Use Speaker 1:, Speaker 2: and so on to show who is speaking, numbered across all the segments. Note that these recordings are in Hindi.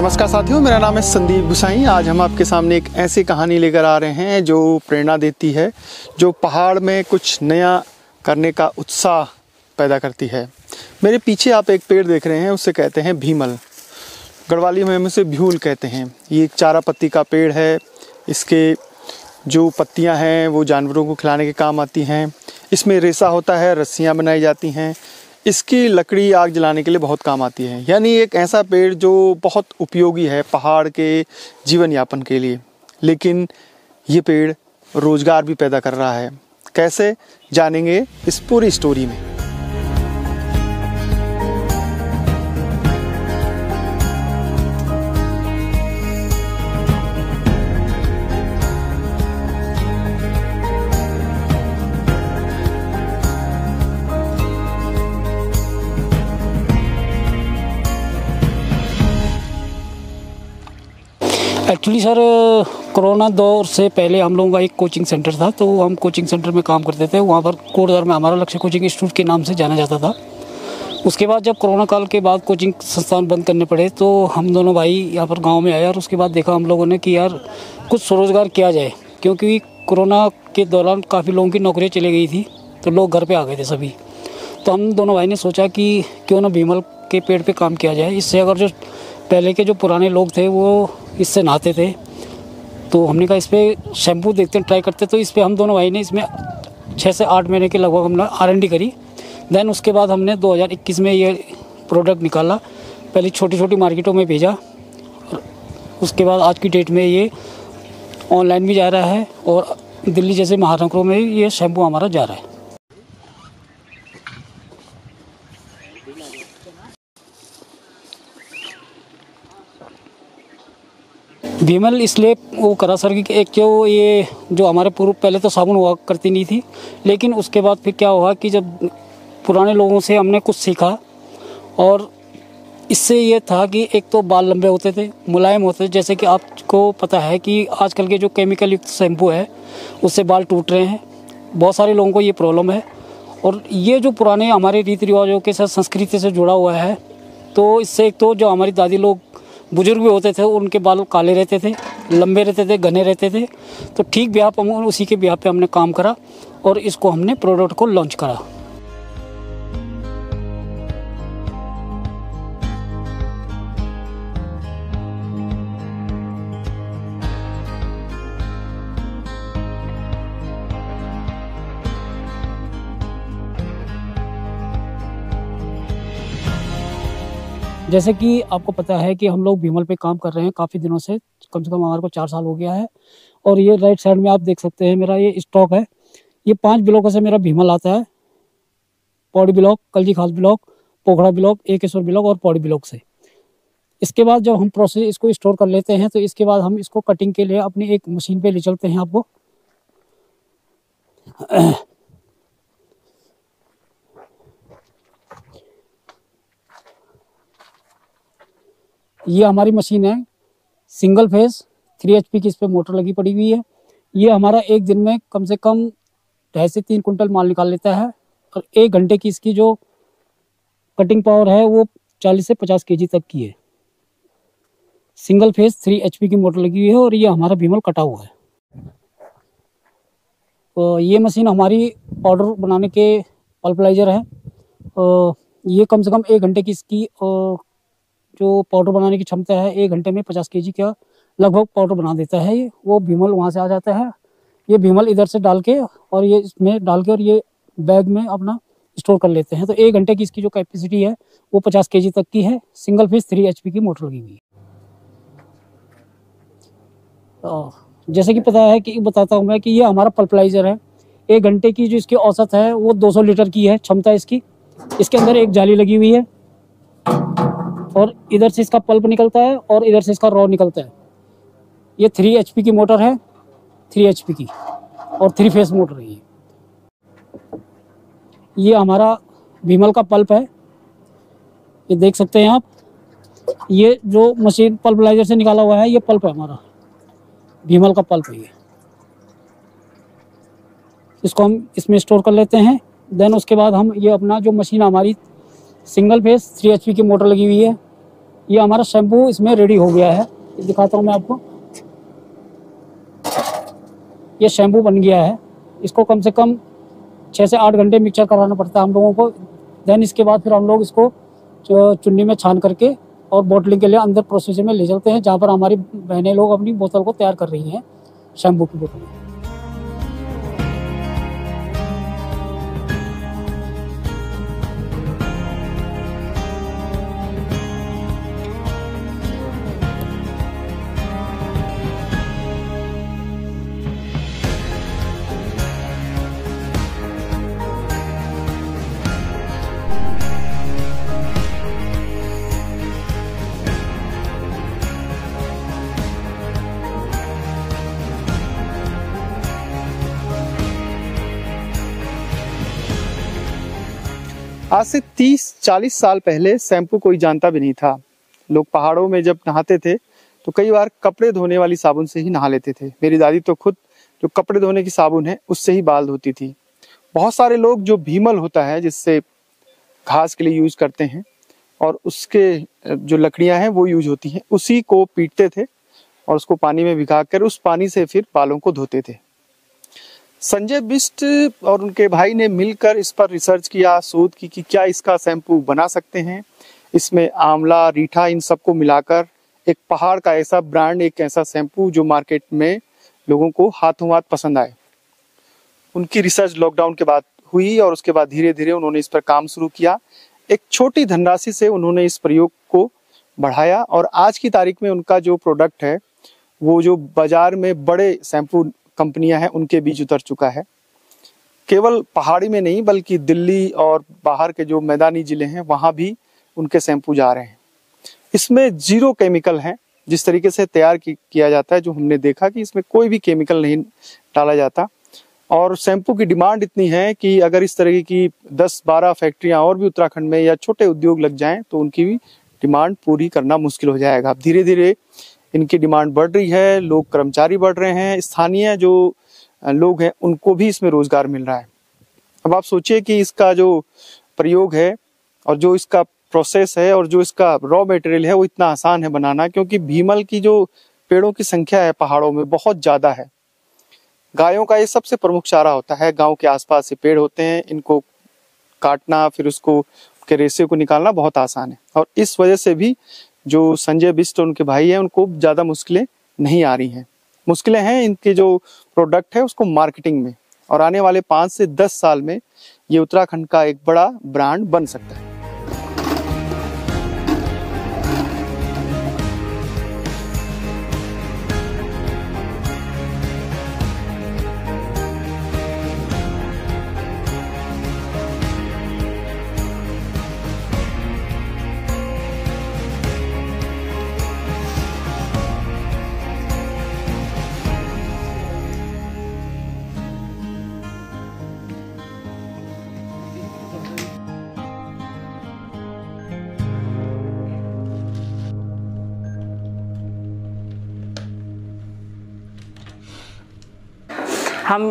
Speaker 1: नमस्कार साथियों, मेरा नाम है संदीप गुसाई। आज हम आपके सामने एक ऐसी कहानी लेकर आ रहे हैं जो प्रेरणा देती है, जो पहाड़ में कुछ नया करने का उत्साह पैदा करती है। मेरे पीछे आप एक पेड़ देख रहे हैं, उससे कहते हैं भीमल। गढ़वाली में हम उसे भ्यूल कहते हैं। ये एक चारा पत्ती का पेड़ है। इसके जो पत्तियां हैं वो जानवरों को खिलाने के काम आती हैं। इसमें रेशा होता है, रस्सियाँ बनाई जाती हैं। इसकी लकड़ी आग जलाने के लिए बहुत काम आती है। यानी एक ऐसा पेड़ जो बहुत उपयोगी है पहाड़ के जीवन यापन के लिए। लेकिन ये पेड़ रोज़गार भी पैदा कर रहा है। कैसे, जानेंगे इस पूरी स्टोरी में।
Speaker 2: एक्चुअली सर, कोरोना दौर से पहले हम लोगों का एक कोचिंग सेंटर था, तो हम कोचिंग सेंटर में काम करते थे। वहाँ पर कोटद्वार में हमारा लक्ष्य कोचिंग इंस्टीट्यूट के नाम से जाना जाता था। उसके बाद जब कोरोना काल के बाद कोचिंग संस्थान बंद करने पड़े तो हम दोनों भाई यहाँ पर गांव में आए और उसके बाद देखा हम लोगों ने कि यार कुछ स्वरोजगार किया जाए, क्योंकि कोरोना के दौरान काफ़ी लोगों की नौकरियाँ चली गई थी, तो लोग घर पर आ गए थे सभी। तो हम दोनों भाई ने सोचा कि क्यों ना भीमल के पेड़ पर काम किया जाए। इससे अगर जो पहले के जो पुराने लोग थे वो इससे नहाते थे, तो हमने कहा इस पर शैम्पू देखते हैं, ट्राई करते। तो इस पर हम दोनों भाई ने इसमें 6 से 8 महीने के लगभग हमने R&D करी। देन उसके बाद हमने 2021 में ये प्रोडक्ट निकाला। पहले छोटी छोटी मार्केटों में भेजा, उसके बाद आज की डेट में ये ऑनलाइन भी जा रहा है और दिल्ली जैसे महानगरों में ये शैम्पू हमारा जा रहा है। भीमल इसलिए वो करा सर कि एक ये जो हमारे पूर्व पहले तो साबुन हुआ करती नहीं थी, लेकिन उसके बाद फिर क्या हुआ कि जब पुराने लोगों से हमने कुछ सीखा और इससे ये था कि एक तो बाल लंबे होते थे, मुलायम होते थे। जैसे कि आपको पता है कि आजकल के जो केमिकल युक्त शैम्पू है उससे बाल टूट रहे हैं, बहुत सारे लोगों को ये प्रॉब्लम है। और ये जो पुराने हमारे रीति रिवाजों के साथ संस्कृति से जुड़ा हुआ है, तो इससे एक तो जो हमारी दादी लोग बुजुर्ग भी होते थे उनके बाल काले रहते थे, लंबे रहते थे, घने रहते थे। तो ठीक ब्याह पर उसी के ब्याह पे हमने काम करा और इसको हमने प्रोडक्ट को लॉन्च करा। जैसे कि आपको पता है कि हम लोग भीमल पे काम कर रहे हैं काफ़ी दिनों से, कम से कम हमारे को 4 साल हो गया है। और ये राइट साइड में आप देख सकते हैं मेरा ये स्टॉक है। ये 5 ब्लॉकों से मेरा भीमल आता है। पौड़ी ब्लॉक, कलजी खास block, Pokhra block, Ekeshwar block और पौड़ी ब्लॉक से। इसके बाद जब हम प्रोसेस इसको स्टोर कर लेते हैं तो इसके बाद हम इसको कटिंग के लिए अपनी एक मशीन पर ले चलते हैं। आपको ये हमारी मशीन है, सिंगल फेस 3 HP की इस पर मोटर लगी पड़ी हुई है। ये हमारा एक दिन में कम से कम 2.5 से 3 कुंटल माल निकाल लेता है। और 1 घंटे की इसकी जो कटिंग पावर है वो 40 से 50 kg तक की है। सिंगल फेस 3 HP की मोटर लगी हुई है और ये हमारा भीमल कटा हुआ है। तो ये मशीन हमारी पाउडर बनाने के पल्पलाइजर है। ये कम से कम 1 घंटे की इसकी जो पाउडर बनाने की क्षमता है, 1 घंटे में 50 kg का लगभग पाउडर बना देता है। ये वो भीमल वहाँ से आ जाता है। ये भीमल इधर से डाल के और ये इसमें डाल के और ये बैग में अपना स्टोर कर लेते हैं। तो 1 घंटे की इसकी जो कैपेसिटी है वो 50 kg तक की है। सिंगल फेस 3 HP की मोटर लगी हुई है। जैसे कि पता है कि बताता हूँ मैं कि ये हमारा पल्पलाइजर है। 1 घंटे की जो इसकी औसत है वो 200 लीटर की है क्षमता इसकी। इसके अंदर एक जाली लगी हुई है और इधर से इसका पल्प निकलता है और इधर से इसका रॉ निकलता है। ये 3 HP की मोटर है, 3 HP की, और 3 फेस मोटर है। ये हमारा भीमल का पल्प है, ये देख सकते हैं आप। ये जो मशीन पल्पलाइजर से निकाला हुआ है ये पल्प है हमारा, भीमल का पल्प है ये। इसको हम इसमें स्टोर कर लेते हैं। देन उसके बाद हम ये अपना जो मशीन हमारी सिंगल फेस 3 HP की मोटर लगी हुई है, ये हमारा शैम्पू इसमें रेडी हो गया है, दिखाता हूँ मैं आपको। ये शैम्पू बन गया है। इसको कम से कम 6 से 8 घंटे मिक्सचर कराना पड़ता है हम लोगों को। देन इसके बाद फिर हम लोग इसको चुन्नी में छान करके और बॉटलिंग के लिए अंदर प्रोसेस में ले चलते हैं, जहाँ पर हमारी बहनें लोग अपनी बोतल को तैयार कर रही हैं, शैम्पू की बोतल।
Speaker 1: आज से 30-40 साल पहले शैम्पू कोई जानता भी नहीं था। लोग पहाड़ों में जब नहाते थे तो कई बार कपड़े धोने वाली साबुन से ही नहा लेते थे। मेरी दादी तो खुद जो कपड़े धोने की साबुन है उससे ही बाल धोती थी। बहुत सारे लोग जो भीमल होता है जिससे घास के लिए यूज करते हैं और उसके जो लकड़ियां हैं वो यूज होती हैं, उसी को पीटते थे और उसको पानी में भिगाकर उस पानी से फिर बालों को धोते थे। संजय बिष्ट और उनके भाई ने मिलकर इस पर रिसर्च किया, शोध की कि क्या इसका शैम्पू बना सकते हैं। इसमें आंवला, रीठा इन सबको मिलाकर एक पहाड़ का ऐसा ब्रांड, एक ऐसा शैम्पू जो मार्केट में लोगों को हाथों हाथ पसंद आए। उनकी रिसर्च लॉकडाउन के बाद हुई और उसके बाद धीरे धीरे उन्होंने इस पर काम शुरू किया। एक छोटी धनराशि से उन्होंने इस प्रयोग को बढ़ाया और आज की तारीख में उनका जो प्रोडक्ट है वो जो बाजार में बड़े शैम्पू कंपनियां हैं उनके बीच उतर चुका है। केवल पहाड़ी में नहीं बल्कि दिल्ली और बाहर के जो मैदानी जिले हैं वहां भी उनके शैम्पू जा रहे हैं। इसमें 0 केमिकल है, जिस तरीके से तैयार किया जाता है, जो हमने देखा कि इसमें कोई भी केमिकल नहीं डाला जाता। और शैम्पू की डिमांड इतनी है कि अगर इस तरह की 10-12 फैक्ट्रियां और भी उत्तराखंड में या छोटे उद्योग लग जाएं तो उनकी भी डिमांड पूरी करना मुश्किल हो जाएगा। अब धीरे धीरे इनकी डिमांड बढ़ रही है, लोग कर्मचारी बढ़ रहे हैं, स्थानीय जो लोग हैं उनको भी इसमें रोजगार मिल रहा है। अब आप सोचिए कि इसका जो प्रयोग है और जो इसका प्रोसेस है और जो इसका रॉ मटेरियल है वो इतना आसान है बनाना, क्योंकि भीमल की जो पेड़ों की संख्या है पहाड़ों में बहुत ज्यादा है। गायों का ये सबसे प्रमुख चारा होता है। गांव के आसपास से पेड़ होते हैं, इनको काटना फिर उसको के रेशे को निकालना बहुत आसान है। और इस वजह से भी जो संजय बिष्ट और उनके भाई हैं उनको ज्यादा मुश्किलें नहीं आ रही हैं। मुश्किलें हैं इनके जो प्रोडक्ट है उसको मार्केटिंग में, और आने वाले 5 से 10 साल में ये उत्तराखंड का एक बड़ा ब्रांड बन सकता है।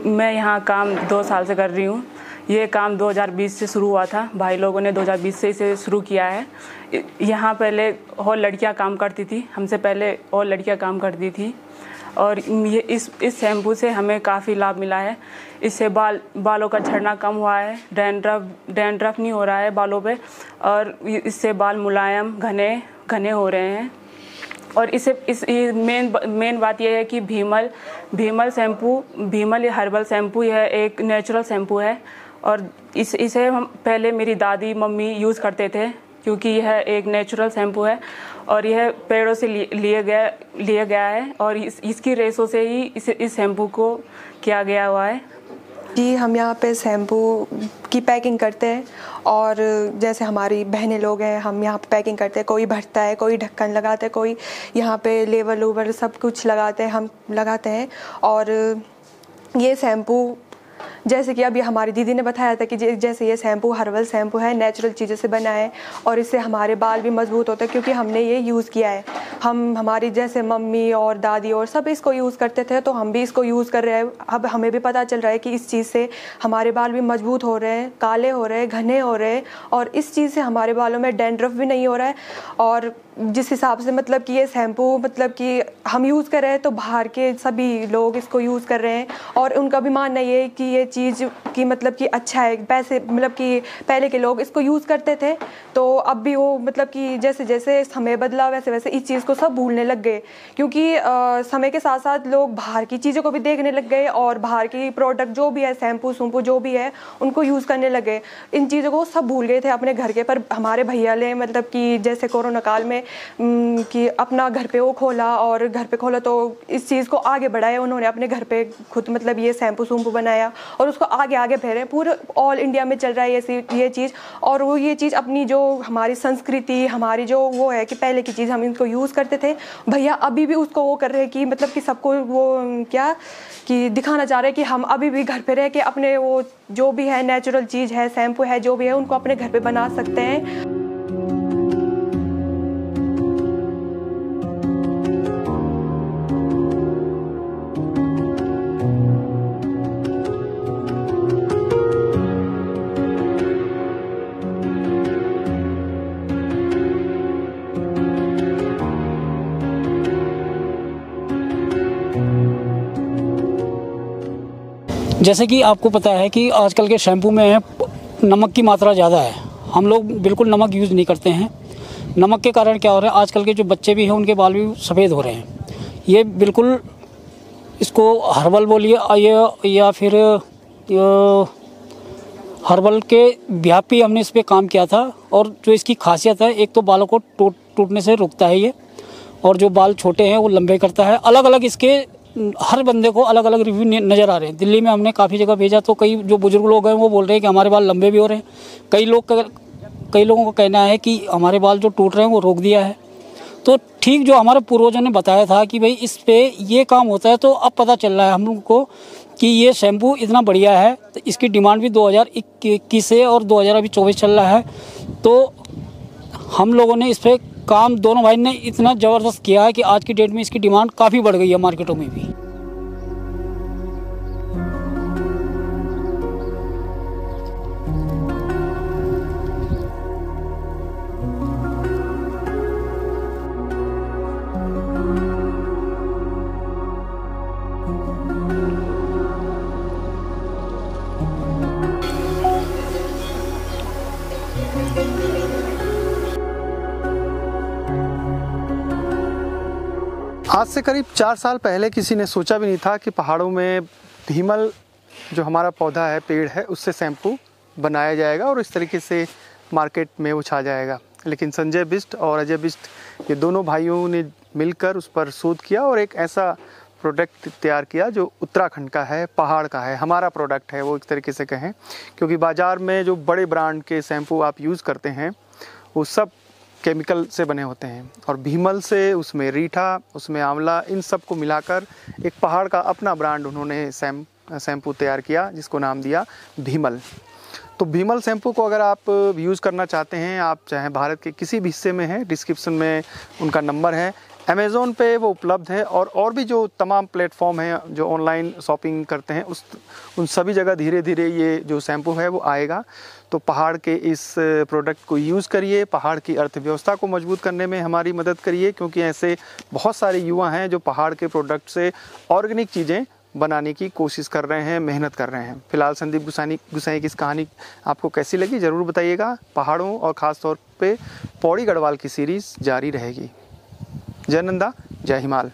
Speaker 3: मैं यहाँ काम 2 साल से कर रही हूँ। ये काम 2020 से शुरू हुआ था। भाई लोगों ने 2020 से इसे शुरू किया है। यहाँ पहले और लड़कियाँ काम करती थी, हमसे पहले और लड़कियाँ काम करती थी। और ये इस शैम्पू से हमें काफ़ी लाभ मिला है। इससे बालों का झड़ना कम हुआ है, डैंड्रफ नहीं हो रहा है बालों पे, और इससे बाल मुलायम घने हो रहे हैं। और इसे मेन बात यह है कि भीमल हर्बल शैम्पू यह एक नेचुरल शैम्पू है। और इसे हम पहले मेरी दादी मम्मी यूज़ करते थे, क्योंकि यह एक नेचुरल शैम्पू है और यह पेड़ों से लिया गया है और इसकी रेशों से ही इस शैम्पू को किया गया हुआ है।
Speaker 4: जी, हम यहाँ पे शैम्पू की पैकिंग करते हैं और जैसे हमारी बहनें लोग हैं, हम यहाँ पे पैकिंग करते हैं। कोई भरता है, कोई ढक्कन लगाते हैं, कोई यहाँ पे लेवल ओवर सब कुछ लगाते हैं, हम लगाते हैं। और ये शैम्पू जैसे कि अभी हमारी दीदी ने बताया था कि जैसे ये शैम्पू हर्बल शैम्पू है, नेचुरल चीज़ों से बना है और इससे हमारे बाल भी मजबूत होते हैं, क्योंकि हमने ये यूज़ किया है। हमारी जैसे मम्मी और दादी और सब इसको यूज़ करते थे, तो हम भी इसको यूज़ कर रहे हैं। अब हमें भी पता चल रहा है कि इस चीज़ से हमारे बाल भी मजबूत हो रहे हैं, काले हो रहे हैं, घने हो रहे हैं, और इस चीज़ से हमारे बालों में डैंड्रफ भी नहीं हो रहा है। और जिस हिसाब से मतलब कि ये शैम्पू मतलब कि हम यूज़ कर रहे हैं तो बाहर के सभी लोग इसको यूज़ कर रहे हैं और उनका भी मानना ये है कि ये चीज़ की मतलब कि अच्छा है। पैसे मतलब कि पहले के लोग इसको यूज़ करते थे तो अब भी वो मतलब कि जैसे जैसे समय बदला वैसे वैसे इस चीज़ को सब भूलने लग गए, क्योंकि समय के साथ साथ लोग बाहर की चीज़ों को भी देखने लग गए और बाहर की प्रोडक्ट जो भी है शैम्पू सूम्पू जो भी है उनको यूज़ करने लग गए। इन चीज़ों को सब भूल गए थे अपने घर के। पर हमारे भैया ने मतलब कि जैसे कोरोना काल में कि अपना घर पे वो खोला और घर पे खोला तो इस चीज़ को आगे बढ़ाया उन्होंने अपने घर पे खुद मतलब ये शैम्पू सूम्पू बनाया और उसको आगे आगे फैले। पूरे ऑल इंडिया में चल रहा है ये चीज़। और वो ये चीज़ अपनी जो हमारी संस्कृति हमारी जो वो है कि पहले की चीज़ हम इनको यूज़ करते थे, भैया अभी भी उसको वो कर रहे हैं कि मतलब कि सबको वो क्या कि दिखाना चाह रहे हैं कि हम अभी भी घर पे रह के अपने वो जो भी है नेचुरल चीज़ है शैम्पू है जो भी है उनको अपने घर पे बना सकते हैं।
Speaker 2: जैसे कि आपको पता है कि आजकल के शैम्पू में नमक की मात्रा ज़्यादा है। हम लोग बिल्कुल नमक यूज़ नहीं करते हैं। नमक के कारण क्या हो रहा है, आजकल के जो बच्चे भी हैं उनके बाल भी सफ़ेद हो रहे हैं। ये बिल्कुल इसको हर्बल बोलिए या फिर हर्बल के व्यापी हमने इस पर काम किया था। और जो इसकी खासियत है, एक तो बालों को टूटने से रोकता है ये, और जो बाल छोटे हैं वो लंबे करता है। अलग अलग इसके हर बंदे को अलग अलग रिव्यू नज़र आ रहे हैं। दिल्ली में हमने काफ़ी जगह भेजा तो कई जो बुजुर्ग लोग हैं वो बोल रहे हैं कि हमारे बाल लंबे भी हो रहे हैं। कई लोगों का कहना है कि हमारे बाल जो टूट रहे हैं वो रोक दिया है। तो ठीक जो हमारे पूर्वजों ने बताया था कि भाई इस पे ये काम होता है, तो अब पता चल रहा है हम लोग को कि ये शैम्पू इतना बढ़िया है। तो इसकी डिमांड भी 2021 से और 2024 चल रहा है। तो हम लोगों ने इस पर काम दोनों भाई ने इतना ज़बरदस्त किया है कि आज की डेट में इसकी डिमांड काफ़ी बढ़ गई है मार्केटों में भी।
Speaker 1: आज से करीब 4 साल पहले किसी ने सोचा भी नहीं था कि पहाड़ों में भीमल जो हमारा पौधा है, पेड़ है, उससे शैम्पू बनाया जाएगा और इस तरीके से मार्केट में वो छा जाएगा। लेकिन संजय बिष्ट और अजय बिष्ट ये दोनों भाइयों ने मिलकर उस पर शोध किया और एक ऐसा प्रोडक्ट तैयार किया जो उत्तराखंड का है, पहाड़ का है, हमारा प्रोडक्ट है वो एक तरीके से कहें। क्योंकि बाज़ार में जो बड़े ब्रांड के शैम्पू आप यूज़ करते हैं वो सब केमिकल से बने होते हैं, और भीमल से उसमें रीठा, उसमें आंवला, इन सब को मिलाकर एक पहाड़ का अपना ब्रांड उन्होंने शैम्पू तैयार किया जिसको नाम दिया भीमल। तो भीमल शैम्पू को अगर आप यूज़ करना चाहते हैं, आप चाहे भारत के किसी भी हिस्से में हैं, डिस्क्रिप्शन में उनका नंबर है, अमेज़ोन पे वो उपलब्ध है और भी जो तमाम प्लेटफॉर्म हैं जो ऑनलाइन शॉपिंग करते हैं उन सभी जगह धीरे धीरे ये जो शैम्पू है वो आएगा। तो पहाड़ के इस प्रोडक्ट को यूज़ करिए, पहाड़ की अर्थव्यवस्था को मजबूत करने में हमारी मदद करिए, क्योंकि ऐसे बहुत सारे युवा हैं जो पहाड़ के प्रोडक्ट से ऑर्गेनिक चीज़ें बनाने की कोशिश कर रहे हैं, मेहनत कर रहे हैं। फिलहाल संदीप गुसाई की इस कहानी आपको कैसी लगी ज़रूर बताइएगा। पहाड़ों और ख़ास तौर पे पौड़ी गढ़वाल की सीरीज़ जारी रहेगी। जय नंदा, जय हिमाल।